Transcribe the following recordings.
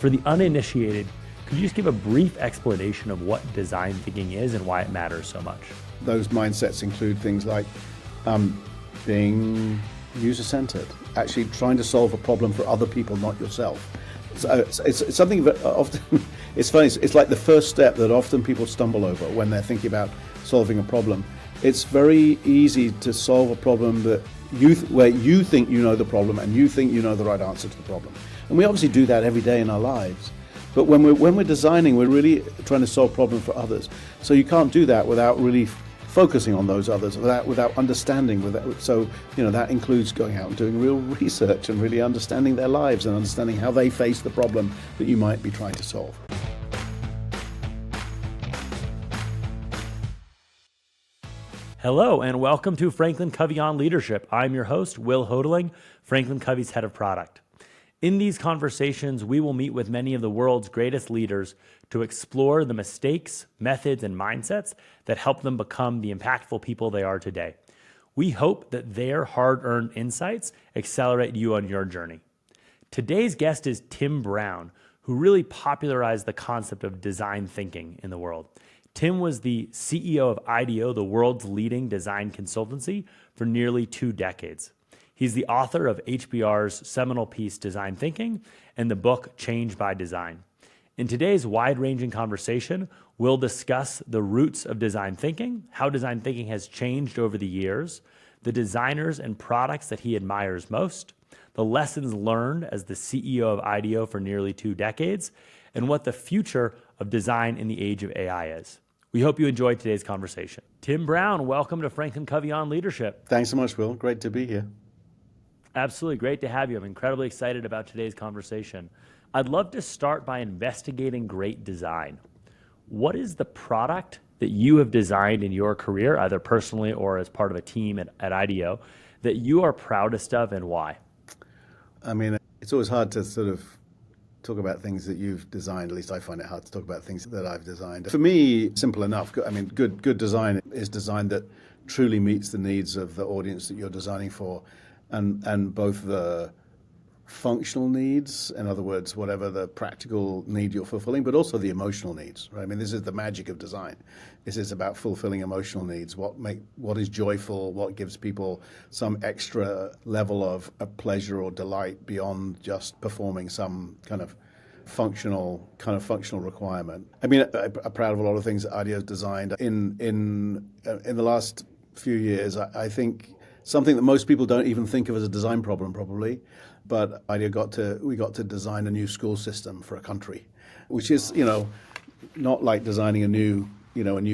For the uninitiated, could you just give a brief explanation of what design thinking is and why it matters so much? Those mindsets include things like being user-centered, actually trying to solve a problem for other people, not yourself. So it's something that often, it's funny, it's like the first step that often people stumble over when they're thinking about solving a problem. It's very easy to solve a problem where you think you know the problem and you think you know the right answer to the problem. And we obviously do that every day in our lives. But when we're designing, we're really trying to solve problems for others. So you can't do that without really focusing on those others, without understanding. So that includes going out and doing real research and really understanding their lives and understanding how they face the problem that you might be trying to solve. Hello, and welcome to FranklinCovey on Leadership. I'm your host, Will Hodeling, FranklinCovey's head of product. In these conversations, we will meet with many of the world's greatest leaders to explore the mistakes, methods, and mindsets that help them become the impactful people they are today. We hope that their hard-earned insights accelerate you on your journey. Today's guest is Tim Brown, who really popularized the concept of design thinking in the world. Tim was the CEO of IDEO, the world's leading design consultancy, for nearly 2 decades. He's the author of HBR's seminal piece, Design Thinking, and the book, Change by Design. In today's wide-ranging conversation, we'll discuss the roots of design thinking, how design thinking has changed over the years, the designers and products that he admires most, the lessons learned as the CEO of IDEO for nearly 2 decades, and what the future of design in the age of AI is. We hope you enjoyed today's conversation. Tim Brown, welcome to FranklinCovey on Leadership. Thanks so much, Will. Great to be here. Absolutely. Great to have you. I'm incredibly excited about today's conversation. I'd love to start by investigating great design. What is the product that you have designed in your career, either personally or as part of a team at IDEO, that you are proudest of, and why? I mean, it's always hard to sort of talk about things that you've designed. At least I find it hard to talk about things that I've designed. For me, simple enough. I mean, good design is design that truly meets the needs of the audience that you're designing for, and both the functional needs, in other words, whatever the practical need you're fulfilling, but also the emotional needs, right? I mean, this is the magic of design. This is about fulfilling emotional needs, what is joyful, what gives people some extra level of pleasure or delight beyond just performing some kind of functional requirement. I mean, I'm proud of a lot of things that IDEO's designed. In the last few years, I think something that most people don't even think of as a design problem, probably, but we got to design a new school system for a country, which is, not like designing a new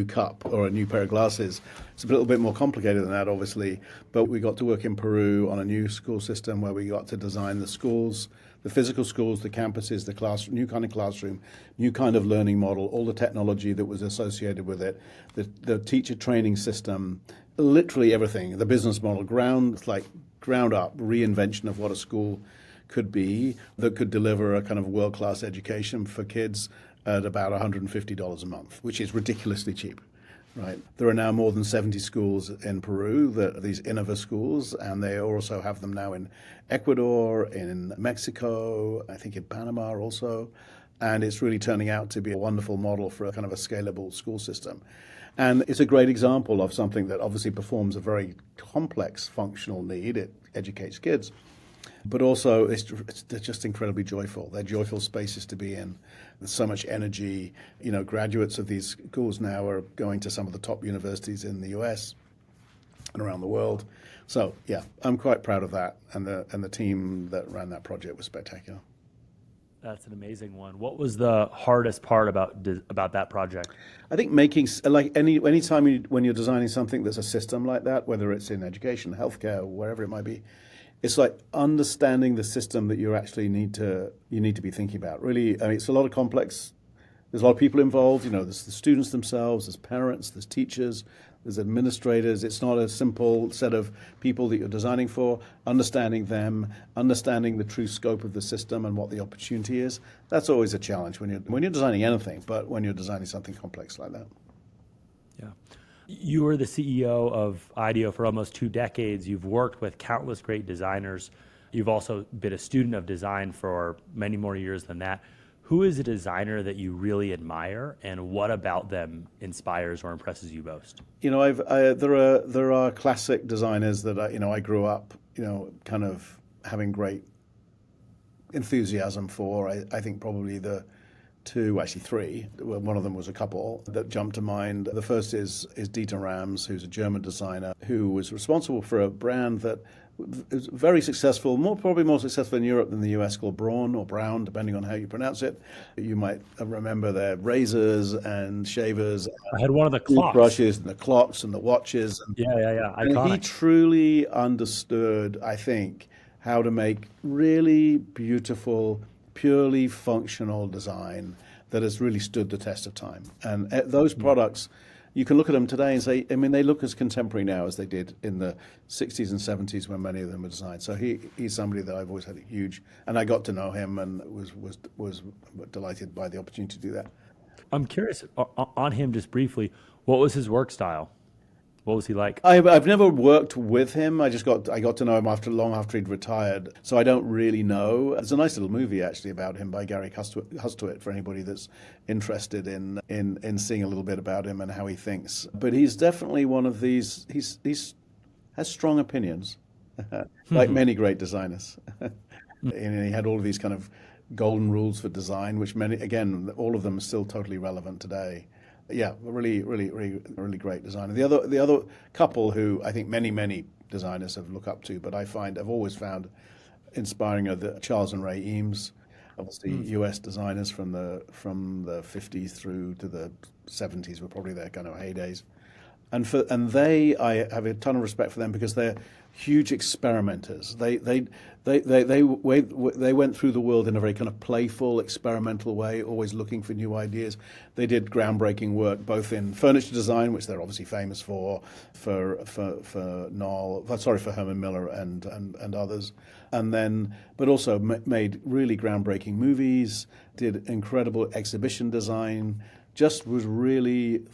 cup or a new pair of glasses. It's a little bit more complicated than that, obviously, but we got to work in Peru on a new school system where we got to design the schools, the physical schools, the campuses, the class, new kind of classroom, new kind of learning model, all the technology that was associated with it, the teacher training system, literally everything, the business model, ground up reinvention of what a school could be that could deliver a kind of world-class education for kids at about $150 a month, which is ridiculously cheap, right? There are now more than 70 schools in Peru, these Innova schools, and they also have them now in Ecuador, in Mexico, I think in Panama also, and it's really turning out to be a wonderful model for a kind of a scalable school system. And it's a great example of something that obviously performs a very complex functional need. It educates kids, but also they're just incredibly joyful. They're joyful spaces to be in. There's so much energy. Graduates of these schools now are going to some of the top universities in the US and around the world. So yeah, I'm quite proud of that. And the team that ran that project was spectacular. That's an amazing one. What was the hardest part about that project? I think making, like any time when you're designing something that's a system like that, whether it's in education, healthcare, or wherever it might be, it's like understanding the system that you actually need to be thinking about. Really, I mean, it's a lot of complex. There's a lot of people involved. There's the students themselves, there's parents, there's teachers, there's administrators. It's not a simple set of people that you're designing for. Understanding them, understanding the true scope of the system and what the opportunity is. That's always a challenge when you're designing anything, but when you're designing something complex like that. Yeah. You were the CEO of IDEO for almost 2 decades. You've worked with countless great designers. You've also been a student of design for many more years than that. Who is a designer that you really admire, and what about them inspires or impresses you most? There are classic designers that I grew up kind of having great enthusiasm for. I think probably the two, actually three. Well, one of them was a couple that jumped to mind. The first is Dieter Rams, who's a German designer who was responsible for a brand that is very successful, probably more successful in Europe than the US, called Braun or Brown, depending on how you pronounce it. You might remember their razors and shavers, I had one of the clocks. toothbrushes, and the clocks and the watches. Yeah. And he Iconic. truly understood, I think, how to make really beautiful, purely functional design that has really stood the test of time. And those products, you can look at them today and say, I mean, they look as contemporary now as they did in the 60s and 70s when many of them were designed. So he's somebody that I've always had a huge, and I got to know him and was delighted by the opportunity to do that. I'm curious on him just briefly. What was his work style? What was he like? I've never worked with him. I got to know him long after he'd retired. So I don't really know. There's a nice little movie actually about him by Gary Hustwit for anybody that's interested in seeing a little bit about him and how he thinks. But he's definitely one of these. He's has strong opinions, like many great designers. And he had all of these kind of golden rules for design, which all of them are still totally relevant today. Yeah, really great designer. The other couple who I think many designers have looked up to, but I've always found inspiring are the Charles and Ray Eames, obviously U.S. designers from the 50s through to the 70s were probably their kind of heydays. I have a ton of respect for them because they're huge experimenters. They went through the world in a very kind of playful, experimental way, always looking for new ideas. They did groundbreaking work both in furniture design, which they're obviously famous for Herman Miller and others, but also made really groundbreaking movies. Did incredible exhibition design. Just was really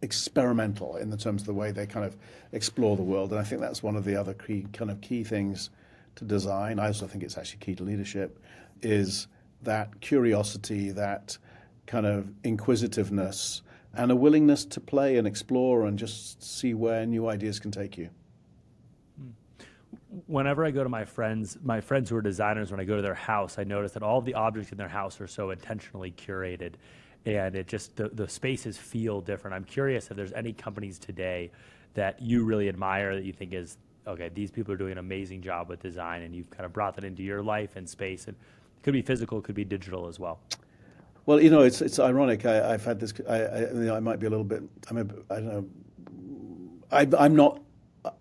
experimental in the terms of the way they kind of explore the world. And I think that's one of the other key things to design. I also think it's actually key to leadership, is that curiosity, that kind of inquisitiveness, and a willingness to play and explore and just see where new ideas can take you. Whenever I go to my friends who are designers, when I go to their house, I notice that all of the objects in their house are so intentionally curated. And it just, the spaces feel different. I'm curious if there's any companies today that you really admire that you think is, okay, these people are doing an amazing job with design, and you've kind of brought that into your life and space. And it could be physical, it could be digital as well. Well, it's ironic. I've had this. I might be a little bit. I don't know. I'm not.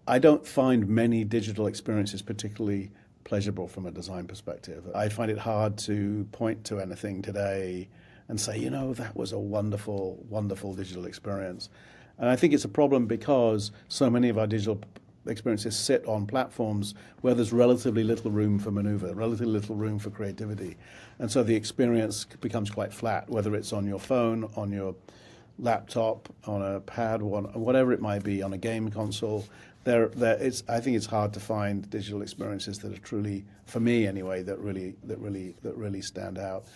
I don't find many digital experiences particularly pleasurable from a design perspective. I find it hard to point to anything today and say, that was a wonderful, wonderful digital experience. And I think it's a problem because so many of our digital experiences sit on platforms where there's relatively little room for maneuver, relatively little room for creativity. And so the experience becomes quite flat, whether it's on your phone, on your laptop, on a pad, whatever it might be, on a game console. I think it's hard to find digital experiences that are truly, for me anyway, that really stand out.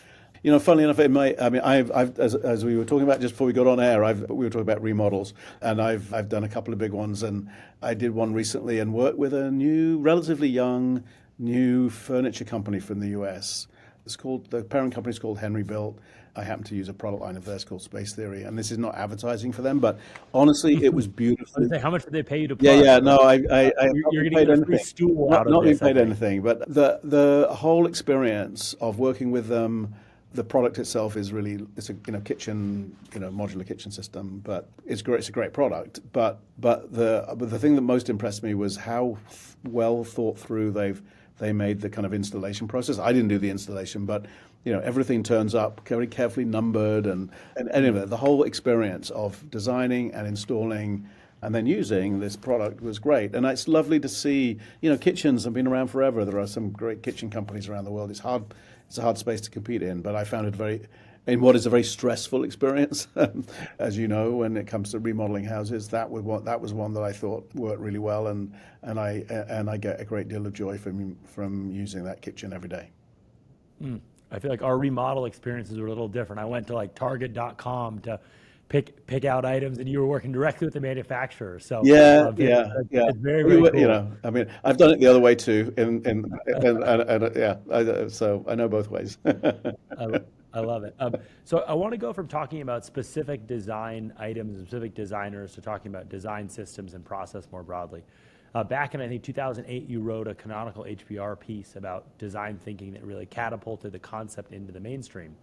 Funnily enough, as we were talking about just before we got on air, we were talking about remodels, and I've done a couple of big ones, and I did one recently and worked with a relatively young, new furniture company from the US. The parent company is called Henry Built. I happen to use a product line of theirs called Space Theory, and this is not advertising for them, but honestly, it was beautiful. How much did they pay you to plug? Yeah. No, You're going to get a free stool out of this. Not being paid anything, but the whole experience of working with them. The product itself it's a kitchen, modular kitchen system, but it's great. It's a great product. But the thing that most impressed me was how well thought through they made the kind of installation process. I didn't do the installation, but everything turns up very carefully numbered, and anyway, the whole experience of designing and installing and then using this product was great. And it's lovely to see, kitchens have been around forever. There are some great kitchen companies around the world. It's a hard space to compete in, but I found it in what is a very stressful experience, as you know, when it comes to remodeling houses. That was one that I thought worked really well, and I get a great deal of joy from using that kitchen every day. I feel like our remodel experiences were a little different. I went to like Target.com to pick out items, and you were working directly with the manufacturer. So Yeah, it's, yeah, yeah. it's very, You, very you cool. know, I mean, I've done it the other way too, yeah. So I know both ways. I, I love it. So I want to go from talking about specific design items and specific designers to talking about design systems and process more broadly. Back in, I think, 2008, you wrote a canonical HBR piece about design thinking that really catapulted the concept into the mainstream.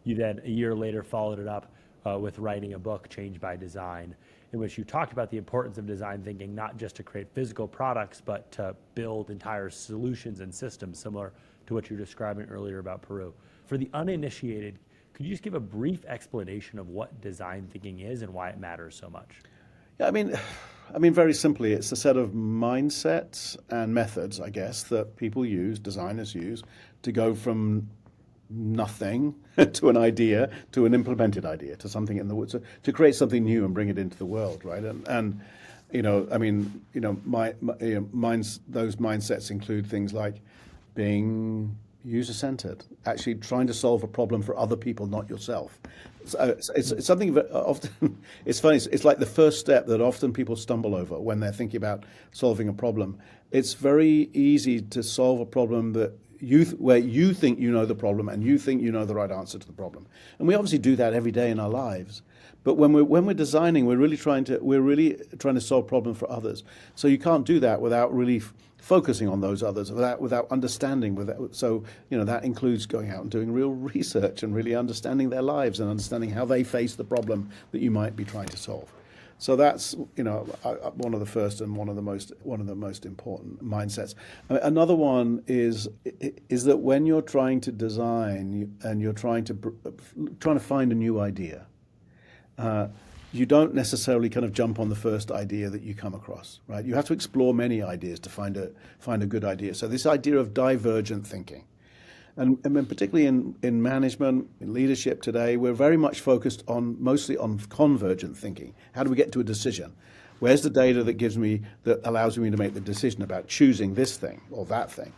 You then, a year later, followed it up with writing a book, Change by Design, in which you talked about the importance of design thinking, not just to create physical products, but to build entire solutions and systems, similar to what you were describing earlier about Peru. For the uninitiated, could you just give a brief explanation of what design thinking is and why it matters so much? Yeah, very simply, it's a set of mindsets and methods, I guess, that people use, designers use, to go from nothing to an idea, to an implemented idea, to something in the woods, to create something new and bring it into the world, right? And those mindsets include things like being user-centered, actually trying to solve a problem for other people, not yourself. So it's something that often, it's funny, it's like the first step that often people stumble over when they're thinking about solving a problem. It's very easy to solve a problem where you think you know the problem and you think you know the right answer to the problem. And we obviously do that every day in our lives. But when we're designing, we're really trying to solve problems for others. So you can't do that without really focusing on those others, without understanding. So that includes going out and doing real research and really understanding their lives and understanding how they face the problem that you might be trying to solve. So that's one of the first and one of the most important mindsets. Another one is that when you're trying to design and you're trying to find a new idea, you don't necessarily kind of jump on the first idea that you come across, right? You have to explore many ideas to find a good idea. So this idea of divergent thinking. And particularly in management, in leadership today, we're very much focused mostly on convergent thinking. How do we get to a decision? Where's the data that allows me to make the decision about choosing this thing or that thing?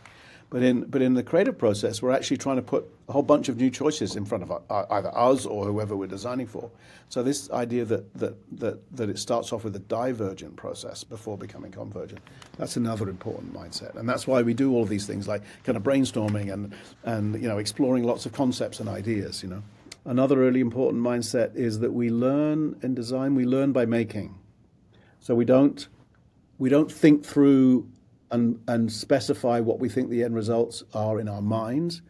But in the creative process, we're actually trying to put a whole bunch of new choices in front of either us or whoever we're designing for. So this idea that it starts off with a divergent process before becoming convergent, that's another important mindset. And that's why we do all of these things like kind of brainstorming and exploring lots of concepts and ideas. Another really important mindset is that we learn in design, we learn by making. So we don't think through and specify what we think the end results are in our minds,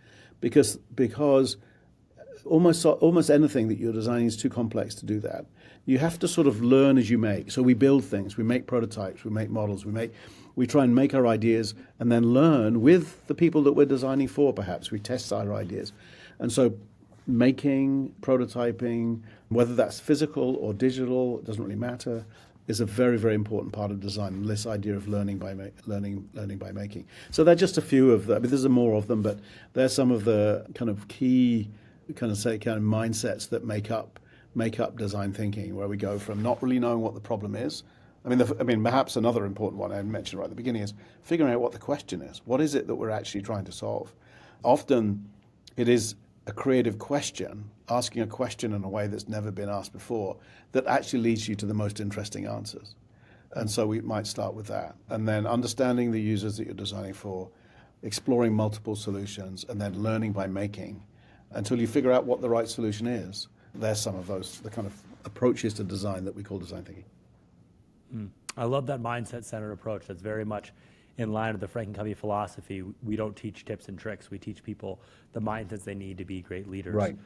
because almost anything that you're designing is too complex to do that. You have to sort of learn as you make. So we build things, we make prototypes, we make models, we try and make our ideas and then learn with the people that we're designing for, perhaps. We test our ideas. And so making, prototyping, whether that's physical or digital, it doesn't really matter, is a very, very important part of design, this idea of learning by making. So they're just a few of them. There's more of them, but they're some of the kind of key mindsets that make up design thinking, where we go from not really knowing what the problem is. Perhaps another important one I mentioned right at the beginning is figuring out what the question is. What is it that we're actually trying to solve? Often it is a creative question, asking a question in a way that's never been asked before, that actually leads you to the most interesting answers. And so we might start with that. And then understanding the users that you're designing for, exploring multiple solutions, and then learning by making until you figure out what the right solution is. There's some of the kind of approaches to design that we call design thinking. I love that mindset-centered approach. That's very much in line with the FranklinCovey philosophy. We don't teach tips and tricks. We teach people the mindsets they need to be great leaders. Right.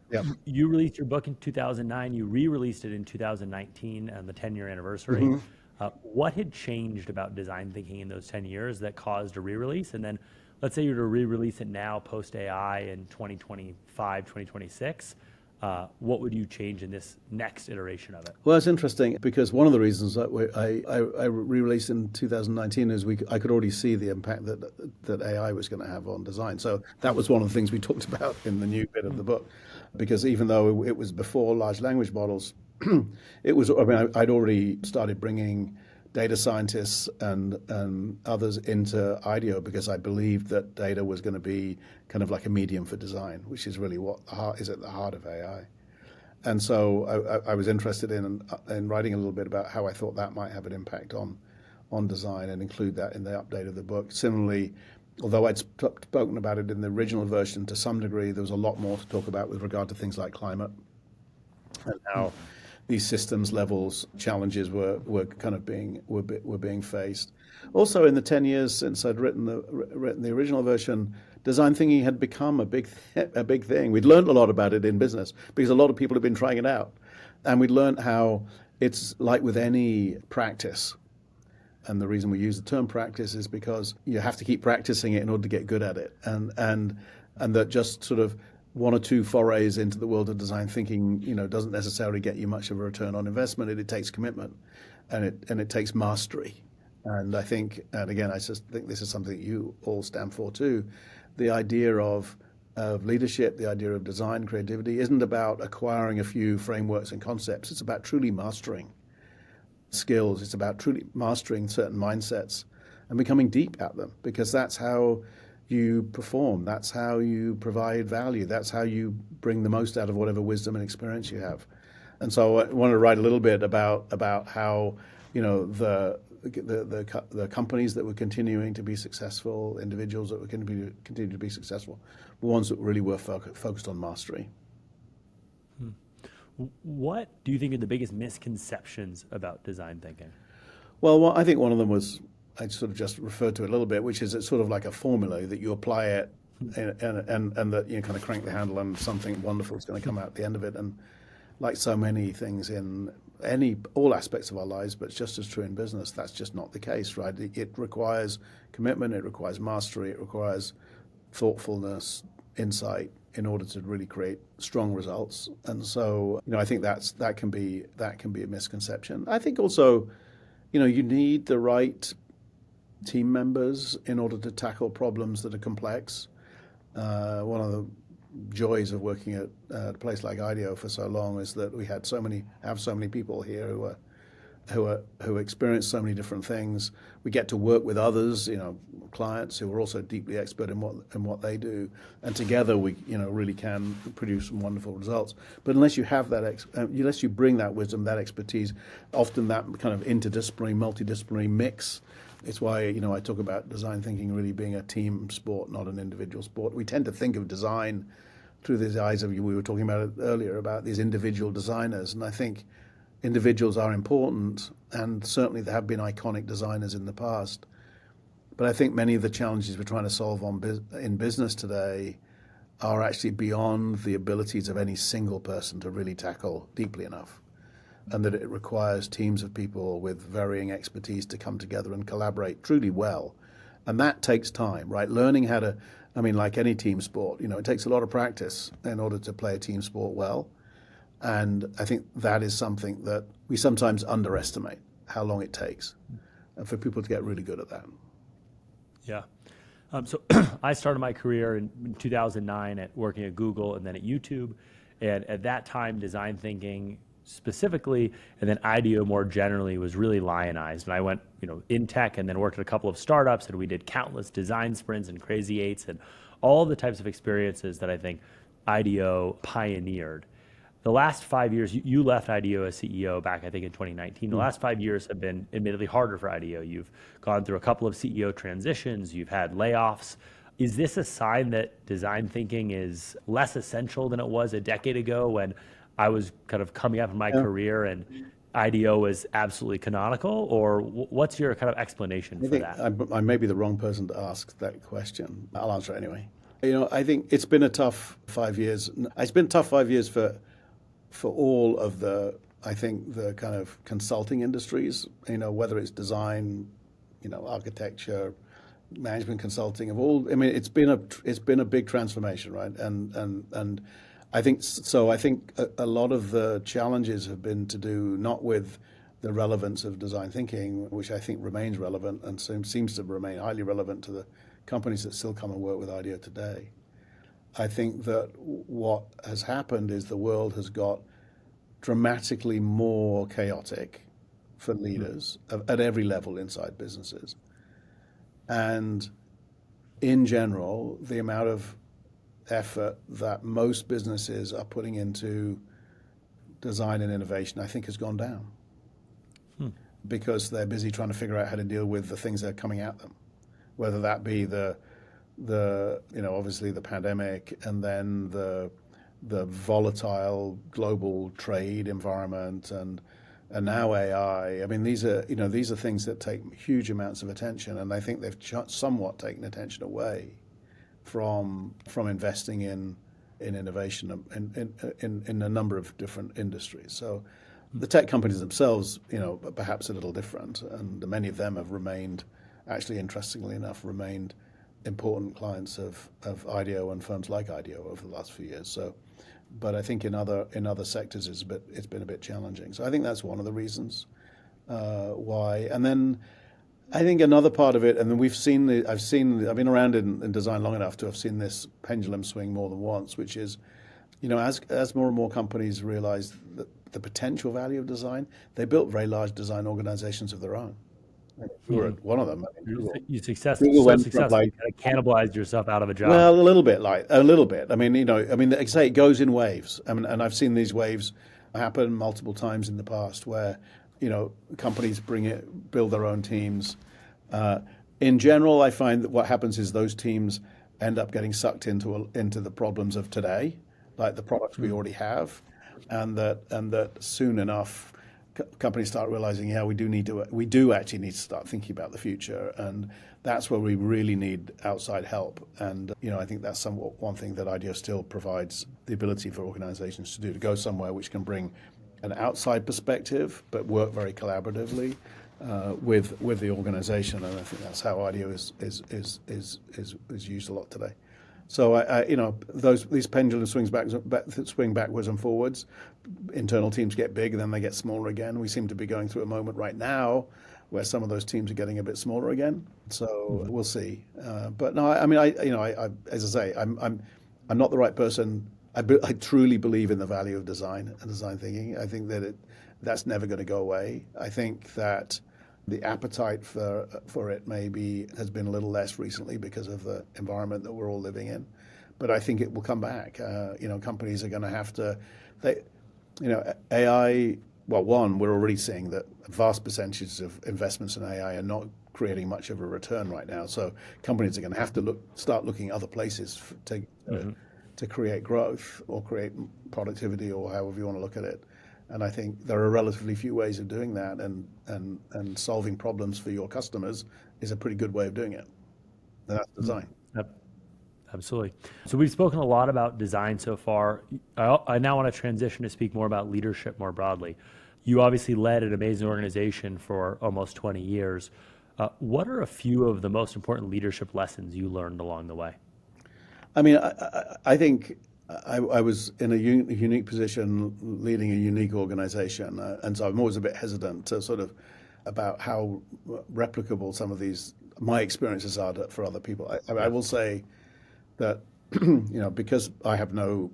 Yeah. You released your book in 2009. You re-released it in 2019 on the 10-year anniversary. What had changed about design thinking in those 10 years that caused a re-release? And then let's say you were to re-release it now post-AI in 2025, 2026. What would you change in this next iteration of it? Well, it's interesting because one of the reasons that I re-released in 2019 is I could already see the impact that AI was going to have on design. So that was one of the things we talked about in the new bit of the book, because even though it was before large language models, I'd already started bringing data scientists and others into IDEO because I believed that data was going to be kind of like a medium for design, which is really what is at the heart of AI. And so I was interested in writing a little bit about how I thought that might have an impact on design and include that in the update of the book. Similarly, although I'd spoken about it in the original version to some degree, there was a lot more to talk about with regard to things like climate and how these systems levels challenges were kind of being faced. Also, in the 10 years since I'd written the original version, design thinking had become a big thing. We'd learned a lot about it in business because a lot of people had been trying it out, and we'd learned how it's like with any practice. And the reason we use the term practice is because you have to keep practicing it in order to get good at it, and that just sort of one or two forays into the world of design thinking, doesn't necessarily get you much of a return on investment. It takes commitment, and it takes mastery. And I think, and again, I just think this is something that you all stand for too. The idea of leadership, the idea of design, creativity, isn't about acquiring a few frameworks and concepts. It's about truly mastering skills. It's about truly mastering certain mindsets and becoming deep at them, because that's how you perform. That's how you provide value. That's how you bring the most out of whatever wisdom and experience you have. And so I wanted to write a little bit about how the companies that were continuing to be successful, individuals that were continue to be successful, were ones that really were focused on mastery. What do you think are the biggest misconceptions about design thinking? Well, I think one of them was, I sort of just referred to it a little bit, which is it's sort of like a formula that you apply it and that you kind of crank the handle and something wonderful is going to come out at the end of it. And like so many things in all aspects of our lives, but it's just as true in business, that's just not the case, right? It requires commitment, it requires mastery, it requires thoughtfulness, insight in order to really create strong results. And so, I think that can be a misconception. I think also, you need the right team members in order to tackle problems that are complex. One of the joys of working at a place like IDEO for so long is that we have so many people here who experience so many different things. We get to work with others, clients who are also deeply expert in what they do, and together we really can produce some wonderful results. But unless you have that, unless you bring that wisdom, that expertise, often that kind of interdisciplinary, multidisciplinary mix. It's why, I talk about design thinking really being a team sport, not an individual sport. We tend to think of design through the eyes of, we were talking about it earlier, about these individual designers. And I think individuals are important, and certainly there have been iconic designers in the past. But I think many of the challenges we're trying to solve in business today are actually beyond the abilities of any single person to really tackle deeply enough, and that it requires teams of people with varying expertise to come together and collaborate truly well. And that takes time, right? Learning how to, like any team sport, it takes a lot of practice in order to play a team sport well. And I think that is something that we sometimes underestimate, how long it takes for people to get really good at that. Yeah. So I started my career in 2009 at working at Google and then at YouTube. And at that time, design thinking specifically, and then IDEO more generally, was really lionized. And I went, in tech, and then worked at a couple of startups, and we did countless design sprints and crazy eights and all the types of experiences that I think IDEO pioneered. The last 5 years, you left IDEO as CEO back, I think, in 2019. The last 5 years have been admittedly harder for IDEO. You've gone through a couple of CEO transitions. You've had layoffs. Is this a sign that design thinking is less essential than it was a decade ago when I was kind of coming up in my career and IDEO was absolutely canonical? Or what's your kind of explanation for that? I may be the wrong person to ask that question. I'll answer it anyway. I think it's been a tough 5 years. It's been a tough 5 years for all of the kind of consulting industries, whether it's design, architecture, management consulting, it's been a big transformation, right? And I think so. I think a lot of the challenges have been to do not with the relevance of design thinking, which I think remains relevant and seems to remain highly relevant to the companies that still come and work with IDEO today. I think that what has happened is the world has got dramatically more chaotic for leaders at every level inside businesses. And in general, the amount of effort that most businesses are putting into design and innovation, I think, has gone down because they're busy trying to figure out how to deal with the things that are coming at them, whether that be the obviously the pandemic, and then the volatile global trade environment, and now AI. I mean, these are things that take huge amounts of attention, and I think they've somewhat taken attention away from investing in innovation in a number of different industries. So the tech companies themselves, perhaps a little different, and many of them have remained, actually, interestingly enough, remained important clients of IDEO and firms like IDEO over the last few years. So, but I think in other sectors it's been a bit challenging. So I think that's one of the reasons why. And then I think another part of it, and then I've been around in design long enough to have seen this pendulum swing more than once, which is, as more and more companies realize the potential value of design, they built very large design organizations of their own. You were one of them. I mean, You Google so went from successful, you kind of cannibalized yourself out of a job. well, a little bit. I mean, like I say, it goes in waves. I mean, and I've seen these waves happen multiple times in the past where, companies build their own teams. In general, I find that what happens is those teams end up getting sucked into the problems of today, like the products we already have, and that soon enough companies start realizing, we do actually need to start thinking about the future, and that's where we really need outside help. And I think that's somewhat one thing that IDEO still provides the ability for organizations to do, to go somewhere which can bring an outside perspective, but work very collaboratively with the organization. And I think that's how IDEO is used a lot today. So these pendulums swing backwards and forwards. Internal teams get big, and then they get smaller again. We seem to be going through a moment right now where some of those teams are getting a bit smaller again. So we'll see. But no, I mean, as I say, I'm not the right person. I truly believe in the value of design and design thinking. I think that that's never going to go away. I think that the appetite for it has been a little less recently because of the environment that we're all living in, but I think it will come back. Companies are going to have to. AI. Well, we're already seeing that vast percentages of investments in AI are not creating much of a return right now. So companies are going to have to start looking other places to create growth or create productivity, or however you want to look at it. And I think there are relatively few ways of doing that, and solving problems for your customers is a pretty good way of doing it. And that's design. Yep. Absolutely. So we've spoken a lot about design so far. I now want to transition to speak more about leadership more broadly. You obviously led an amazing organization for almost 20 years. What are a few of the most important leadership lessons you learned along the way? I mean, I think I was in a unique position leading a unique organization, and so I'm always a bit hesitant to about how replicable some of my experiences are for other people. I will say that because I have no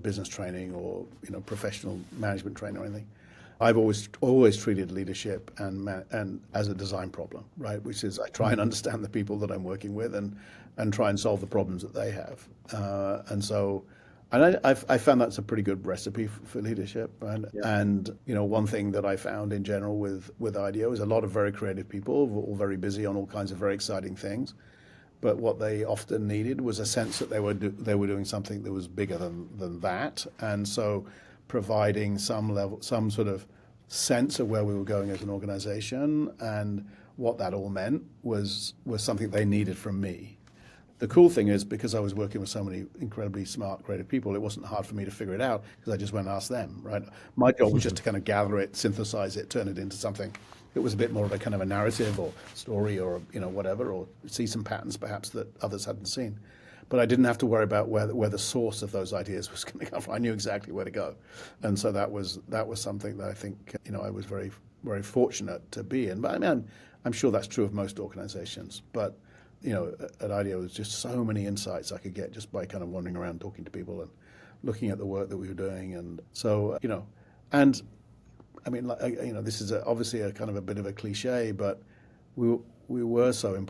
business training or professional management training or anything, I've always treated leadership and as a design problem, right? Which is, I try and understand the people that I'm working with and try and solve the problems that they have, and I found that's a pretty good recipe for leadership. And one thing that I found in general with IDEO is a lot of very creative people, all very busy on all kinds of very exciting things. But what they often needed was a sense that they were doing something that was bigger than that. And so providing some sort of sense of where we were going as an organization and what that all meant was something they needed from me. The cool thing is, because I was working with so many incredibly smart, creative people, it wasn't hard for me to figure it out because I just went and asked them, right? My job was just to kind of gather it, synthesize it, turn it into something that was a bit more of a kind of a narrative or story or whatever, or see some patterns perhaps that others hadn't seen. But I didn't have to worry about where the source of those ideas was going to come from. I knew exactly where to go, and so that was something that I think I was very, very fortunate to be in. But I mean, I'm sure that's true of most organizations. But at IDEO, there's just so many insights I could get just by kind of wandering around, talking to people, and looking at the work that we were doing. And so and I mean, like, this is obviously a kind of a bit of a cliche, but we were so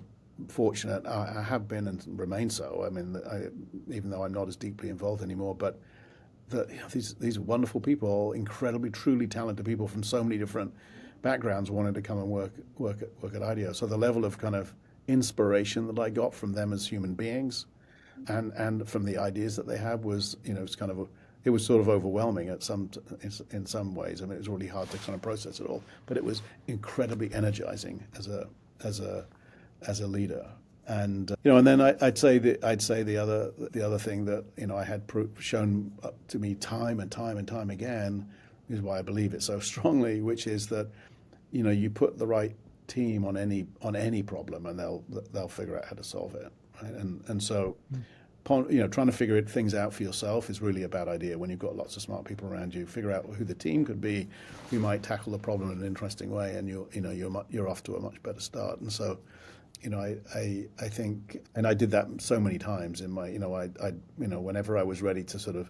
fortunate. I have been and remain so. I mean, even though I'm not as deeply involved anymore, but these wonderful people, incredibly, truly talented people from so many different backgrounds, wanted to come and work at IDEO. So the level of kind of inspiration that I got from them as human beings, and from the ideas that they had was, it was sort of overwhelming in some ways. I mean, it was really hard to kind of process it all, but it was incredibly energizing as a leader. And and then I'd say the other thing that I had shown up to me time and time again is why I believe it so strongly, which is that you put the right team on any problem and they'll figure out how to solve it. Right? And so trying to figure things out for yourself is really a bad idea when you've got lots of smart people around you. Figure out who the team could be, who might tackle the problem in an interesting way, and you're off to a much better start. And so, I think, and I did that so many times in my, whenever I was ready to sort of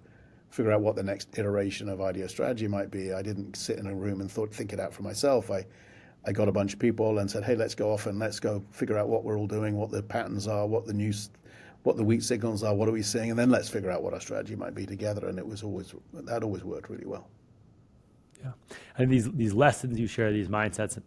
figure out what the next iteration of IDEO strategy might be, I didn't sit in a room and think it out for myself. I got a bunch of people and said, hey, let's go off and let's go figure out what we're all doing, what the patterns are, what the weak signals are, what are we seeing, and then let's figure out what our strategy might be together. And that always worked really well. Yeah, and these lessons you share, these mindsets,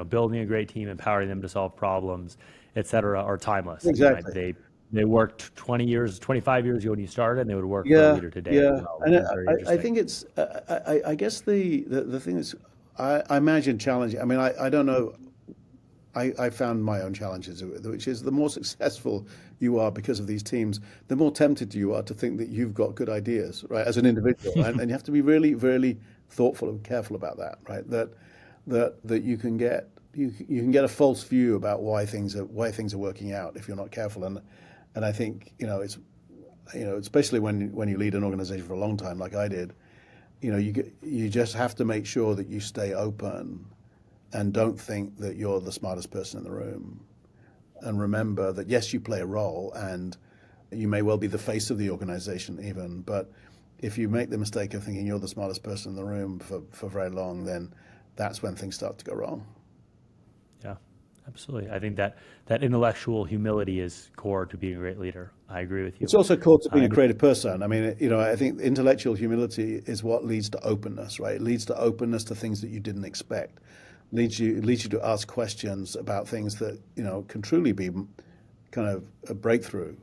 building a great team, empowering them to solve problems, et cetera, are timeless. Exactly. They worked 20 years, 25 years ago when you started, and they would work for a leader today. Yeah, as well, and very I think it's. I guess the thing is, I imagine challenging. I mean, I don't know. I found my own challenges, which is the more successful you are because of these teams, the more tempted you are to think that you've got good ideas, right, as an individual, and you have to be really, really thoughtful and careful about that, right? That you can get a false view about why things are working out if you're not careful, and I think it's especially when you lead an organization for a long time like I did, you just have to make sure that you stay open and don't think that you're the smartest person in the room. And remember that, yes, you play a role and you may well be the face of the organization even, but if you make the mistake of thinking you're the smartest person in the room for very long, then that's when things start to go wrong. Yeah, absolutely. I think that intellectual humility is core to being a great leader. I agree with you. It's also core to being a creative person. I mean, I think intellectual humility is what leads to openness, right? It leads to openness to things that you didn't expect. Leads you to ask questions about things that can truly be kind of a breakthrough.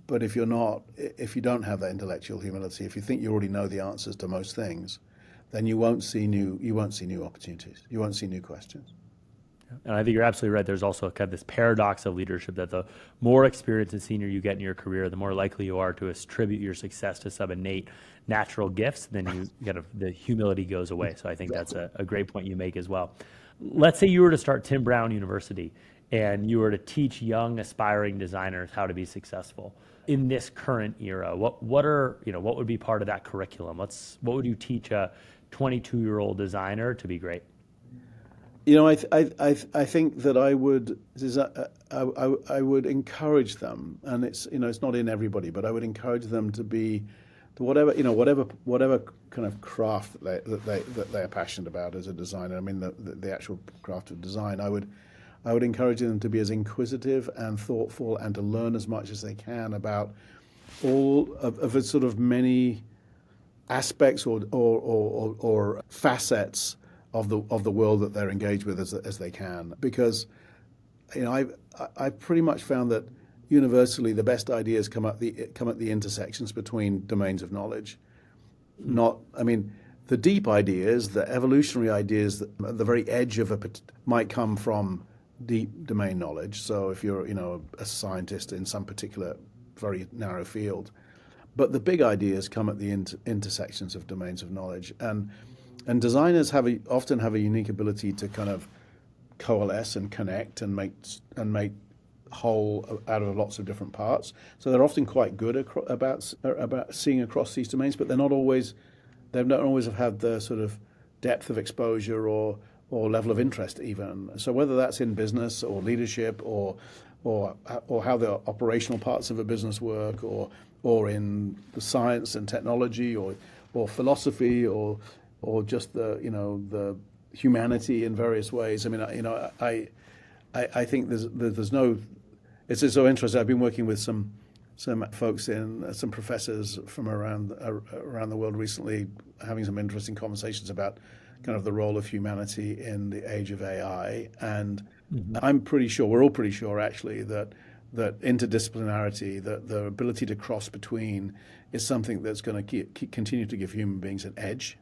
But if you don't have that intellectual humility, if you think you already know the answers to most things, then you won't see new opportunities. You won't see new questions. And I think you're absolutely right. There's also kind of this paradox of leadership that the more experience and senior you get in your career, the more likely you are to attribute your success to some innate natural gifts. Then the humility goes away. So I think that's a great point you make as well. Let's say you were to start Tim Brown University and you were to teach young aspiring designers how to be successful in this current era. What would be part of that curriculum? What would you teach a 22-year-old designer to be great? I think that I would encourage them, and it's not in everybody, but I would encourage them to be whatever kind of craft that they are passionate about as a designer. I mean, the actual craft of design. I would encourage them to be as inquisitive and thoughtful and to learn as much as they can about all of the sort of many aspects or facets of the world that they're engaged with as they can, because I pretty much found that universally the best ideas come at the intersections between domains of knowledge. The deep ideas, the evolutionary ideas at the very edge of might come from deep domain knowledge. So if you're a scientist in some particular very narrow field, but the big ideas come at the intersections of domains of knowledge, and designers often have a unique ability to kind of coalesce and connect and make whole out of lots of different parts. So they're often quite good about seeing across these domains, but they don't always have had the sort of depth of exposure or level of interest even. So whether that's in business or leadership or how the operational parts of a business work or in the science and technology or philosophy or just the humanity in various ways. I mean, I think there's no. It's just so interesting. I've been working with some folks some professors from around the world recently, having some interesting conversations about kind of the role of humanity in the age of AI. And I'm pretty sure, we're all pretty sure actually, that interdisciplinarity, that the ability to cross between, is something that's going to continue to give human beings an edge.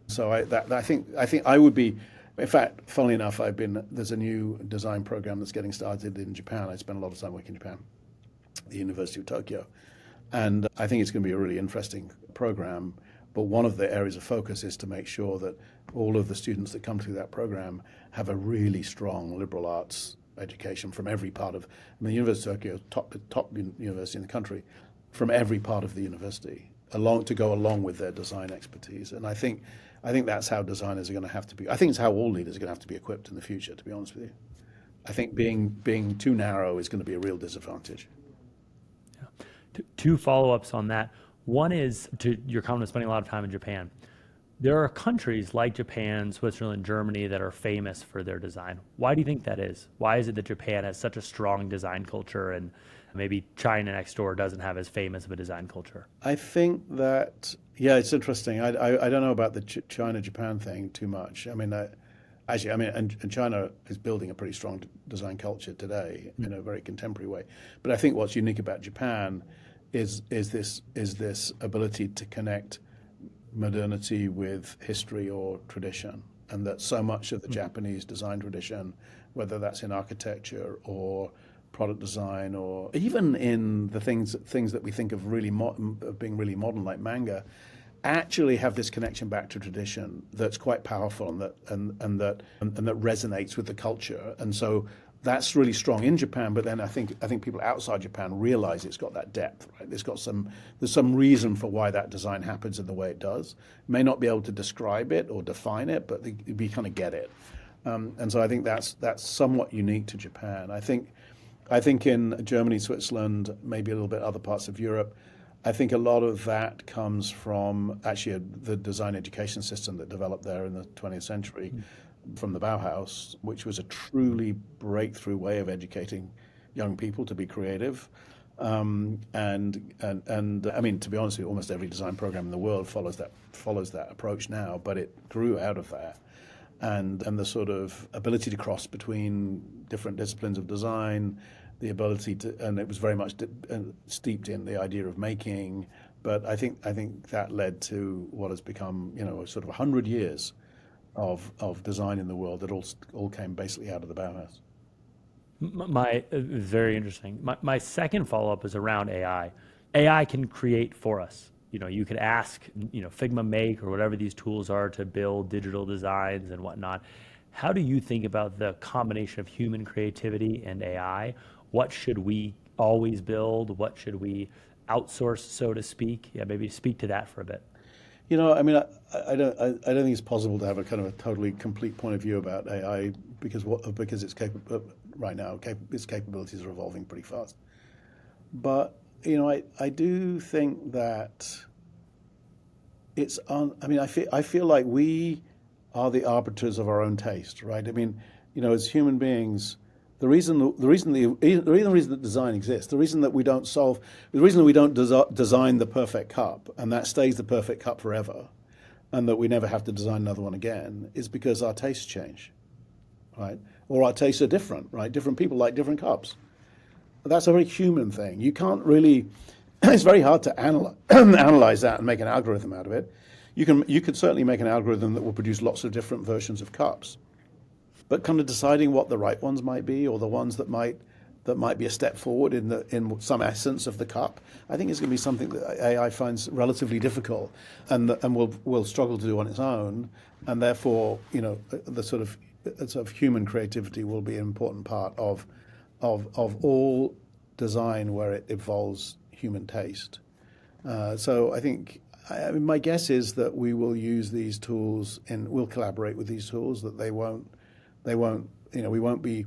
So I think I would be. In fact, funnily enough, there's a new design program that's getting started in Japan. I spent a lot of time working in Japan, the University of Tokyo, and I think it's going to be a really interesting program. But one of the areas of focus is to make sure that all of the students that come through that program have a really strong liberal arts education from every part of. I mean, the University of Tokyo, top university in the country, from every part of the university, to go along with their design expertise. And I think that's how designers are going to have to be. I think it's how all leaders are going to have to be equipped in the future, to be honest with you. I think being too narrow is going to be a real disadvantage. Yeah. Two follow-ups on that. One is to your comment of spending a lot of time in Japan. There are countries like Japan, Switzerland, Germany that are famous for their design. Why do you think that is? Why is it that Japan has such a strong design culture and maybe China next door doesn't have as famous of a design culture? I think that, yeah, it's interesting. I don't know about the China-Japan thing too much. I mean, and China is building a pretty strong design culture today in a very contemporary way. But I think what's unique about Japan is this ability to connect modernity with history or tradition, and that so much of the Japanese design tradition, whether that's in architecture or product design or even in the things that we think of of being really modern, like manga, actually have this connection back to tradition that's quite powerful and that resonates with the culture. And so that's really strong in Japan. But then I think people outside Japan realize it's got that depth, right? There's some reason for why that design happens in the way it does. May not be able to describe it or define it, but we kind of get it. And so I think that's somewhat unique to Japan. I think in Germany, Switzerland, maybe a little bit other parts of Europe, I think a lot of that comes from actually the design education system that developed there in the 20th century from the Bauhaus, which was a truly breakthrough way of educating young people to be creative. And I mean, to be honest with you, almost every design program in the world follows that approach now, but it grew out of that. And the sort of ability to cross between different disciplines of design, the ability to, and it was very much steeped in the idea of making. But I think that led to what has become, sort of 100 years of design in the world that all came basically out of the Bauhaus. Very interesting. My second follow-up is around AI. AI can create for us. You could ask, Figma Make or whatever these tools are to build digital designs and whatnot. How do you think about the combination of human creativity and AI? What should we always build? What should we outsource, so to speak? Yeah, maybe speak to that for a bit. I mean, I don't think it's possible to have a kind of a totally complete point of view about AI because it's capable right now. Its capabilities are evolving pretty fast. But I do think that it's on. I mean, I feel like we are the arbiters of our own taste, right? I mean, as human beings, the reason that design exists, the reason that we don't design the perfect cup and that stays the perfect cup forever, and that we never have to design another one again, is because our tastes change, right? Or our tastes are different, right? Different people like different cups. That's a very human thing. You can't really. It's very hard to analyze that and make an algorithm out of it. You could certainly make an algorithm that will produce lots of different versions of cups, but kind of deciding what the right ones might be, or the ones that might be a step forward in some essence of the cup, I think is going to be something that AI finds relatively difficult, and will struggle to do on its own, and therefore the sort of human creativity will be an important part of all design where it involves human taste. So I think. My guess is that we will use these tools and we'll collaborate with these tools. That we won't be.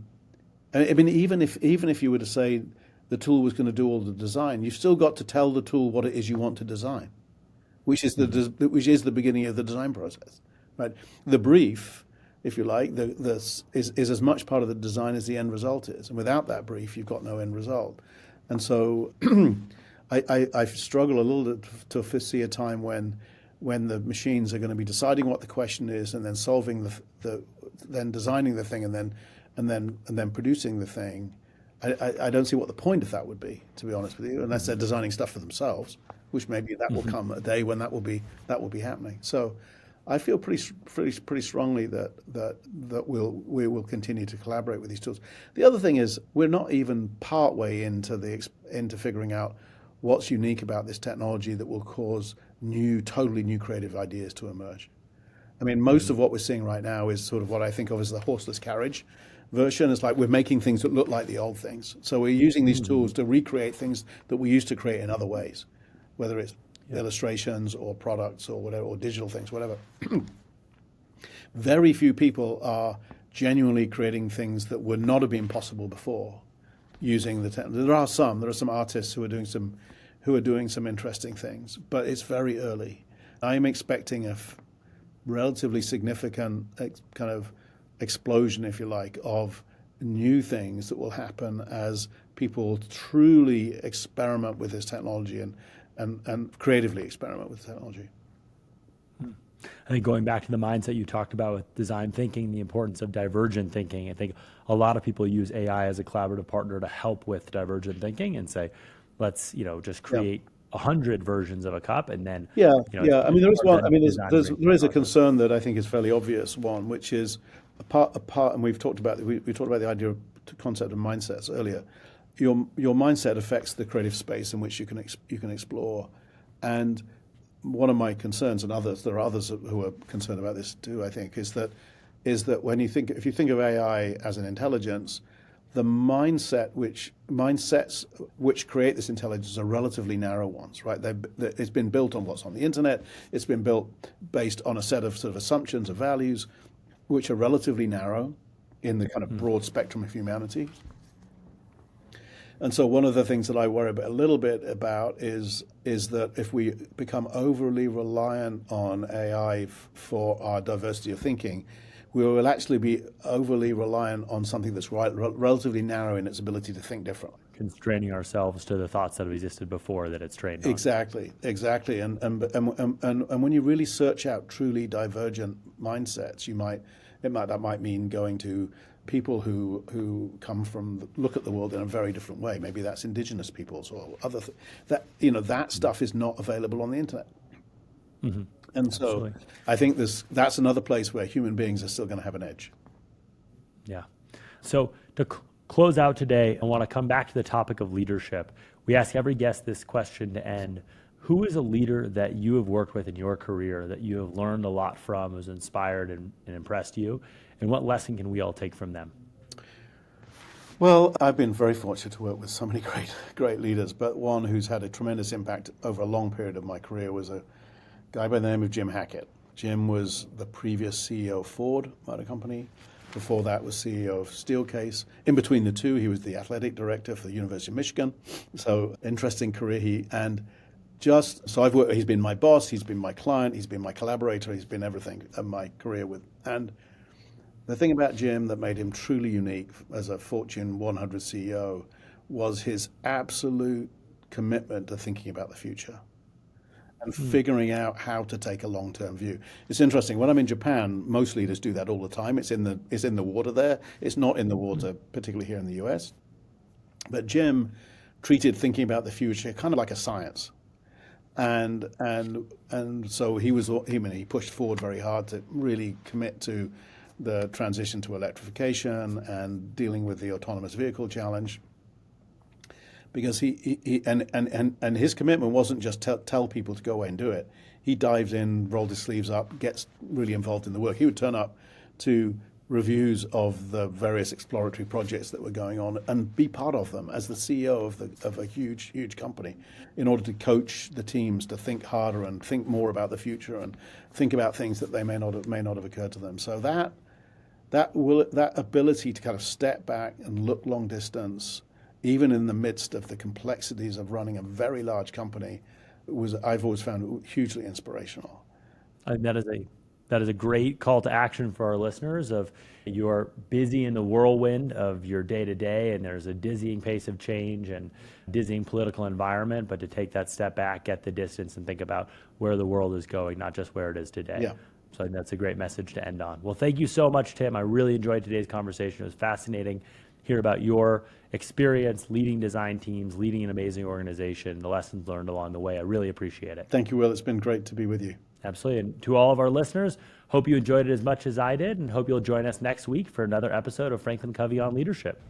I mean, even if you were to say the tool was going to do all the design, you've still got to tell the tool what it is you want to design, which is the beginning of the design process, right? The brief if you like, is as much part of the design as the end result is. And without that brief, you've got no end result. And so I struggle a little to see a time when the machines are going to be deciding what the question is and then solving then designing the thing and then producing the thing. I don't see what the point of that would be, to be honest with you, unless they're designing stuff for themselves, which maybe that will come a day when that will be happening. So I feel pretty strongly that we will continue to collaborate with these tools. The other thing is we're not even part way into figuring out what's unique about this technology that will cause totally new creative ideas to emerge. I mean, most of what we're seeing right now is sort of what I think of as the horseless carriage version. It's like we're making things that look like the old things. So we're using these tools to recreate things that we used to create in other ways, whether it's illustrations or products or whatever, or digital things, whatever. Very few people are genuinely creating things that would not have been possible before using the technology. There are some artists who are doing some interesting things, but it's very early. I'm expecting a relatively significant kind of explosion, if you like, of new things that will happen as people truly experiment with this technology and creatively experiment with technology. I think going back to the mindset you talked about with design thinking, the importance of divergent thinking, I think a lot of people use AI as a collaborative partner to help with divergent thinking and say, let's, just create 100 versions of a cup and then I mean, there is one. I mean, there is a process. concern that I think is fairly obvious one, which is a part, and we've talked about the idea of concept of mindsets earlier. Your mindset affects the creative space in which you can explore, and one of my concerns, and there are others who are concerned about this too, I think, is that if you think of AI as an intelligence, the mindsets which create this intelligence are relatively narrow ones, right? It's been built on what's on the internet. It's been built based on a set of sort of assumptions or values, which are relatively narrow in the kind of broad spectrum of humanity. And so one of the things that I worry a little bit about is that if we become overly reliant on AI for our diversity of thinking, we will actually be overly reliant on something that's relatively narrow in its ability to think differently. Constraining ourselves to the thoughts that have existed before that it's trained on. Exactly. And when you really search out truly divergent mindsets, that might mean going to people who look at the world in a very different way. Maybe that's indigenous peoples or other that stuff is not available on the internet. Mm-hmm. And so Absolutely. I think that's another place where human beings are still going to have an edge. Yeah. So to close out today, I want to come back to the topic of leadership. We ask every guest this question to end. Who is a leader that you have worked with in your career that you have learned a lot from, has inspired and impressed you? And what lesson can we all take from them? Well, I've been very fortunate to work with so many great leaders, but one who's had a tremendous impact over a long period of my career was a guy by the name of Jim Hackett. Jim was the previous CEO of Ford Motor Company. Before that was CEO of Steelcase. In between the two, he was the athletic director for the University of Michigan. So interesting career. He's been my boss, he's been my client, he's been my collaborator, he's been everything in my career with. And the thing about Jim that made him truly unique as a Fortune 100 CEO was his absolute commitment to thinking about the future and figuring out how to take a long-term view. It's interesting. When I'm in Japan, most leaders do that all the time. It's in the water there. It's not in the water, particularly here in the US. But Jim treated thinking about the future kind of like a science. And so he pushed forward very hard to really commit to the transition to electrification and dealing with the autonomous vehicle challenge. Because his commitment wasn't just tell people to go away and do it. He dived in, rolled his sleeves up, gets really involved in the work. He would turn up to reviews of the various exploratory projects that were going on and be part of them as the CEO of a huge company, in order to coach the teams to think harder and think more about the future and think about things that they may not have occurred to them. So that ability to kind of step back and look long distance, even in the midst of the complexities of running a very large company, I've always found hugely inspirational. I think that is a That is a great call to action for our listeners of you're busy in the whirlwind of your day-to-day, and there's a dizzying pace of change and dizzying political environment, but to take that step back, get the distance, and think about where the world is going, not just where it is today. Yeah. So I think that's a great message to end on. Well, thank you so much, Tim. I really enjoyed today's conversation. It was fascinating. Hear about your experience leading design teams, leading an amazing organization, the lessons learned along the way. I really appreciate it. Thank you, Will. It's been great to be with you. Absolutely. And to all of our listeners, hope you enjoyed it as much as I did, and hope you'll join us next week for another episode of FranklinCovey on Leadership.